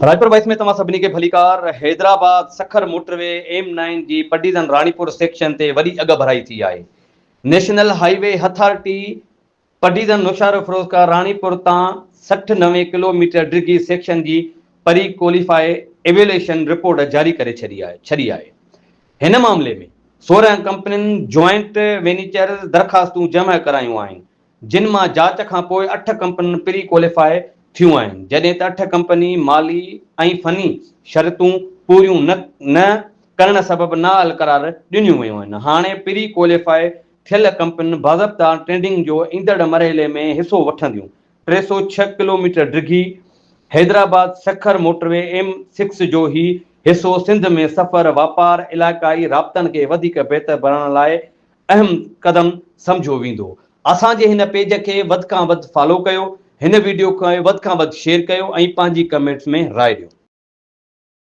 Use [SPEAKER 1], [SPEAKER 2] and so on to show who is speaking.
[SPEAKER 1] Raipur wise में तमाम सभिनी के भलीकार। हैदराबाद सखर मोटरवे M9 जी पटीजन रानीपुर सेक्शन ते वडी अग भराई थी आहे। नेशनल हाईवे अथॉरिटी पटीजन नौशारो फिरोजका रानीपुर तां 60-90 किलोमीटर डिघी सेक्शन जी परी क्वालिफाई एवेल्यूएशन रिपोर्ट जारी करे छड़ी आहे। हिन मामले में 16 कंपनियुनि जॉइंट वेंचर दरखास्तूं जमा करायूं आहिनि, जिन मां जांच खां पोइ 8 कंपनियुनि प्री क्वालिफाई थियूं आहिनि, जॾहिं त 8 कंपनी माली ऐं फनी शर्तूं पूरियूं न करण सबब नाअहल करार ॾिनियूं वयूं आहिनि। हाणे प्री क्वालिफाई थियल कंपनियुनि बाज़ाब्ता ट्रेडिंग जो ईंदड़ मरहले में हिसो वठंदियूं। 306 किलोमीटर डिघी हैदराबाद सखर मोटरवे M6 जो ही हिसो सिंध में सफ़र, वापार, इलाक़ाई राब्तनि खे वधीक बहितर बणाइण लाइ अहम क़दम सम्झो वेंदो। असांजे हिन पेज खे वधि खां वधि फॉलो कयो, हिन वीडियो खे वधि खां वधि शेयर कयो ऐं पंहिंजी कमेंट्स में राय ॾियो।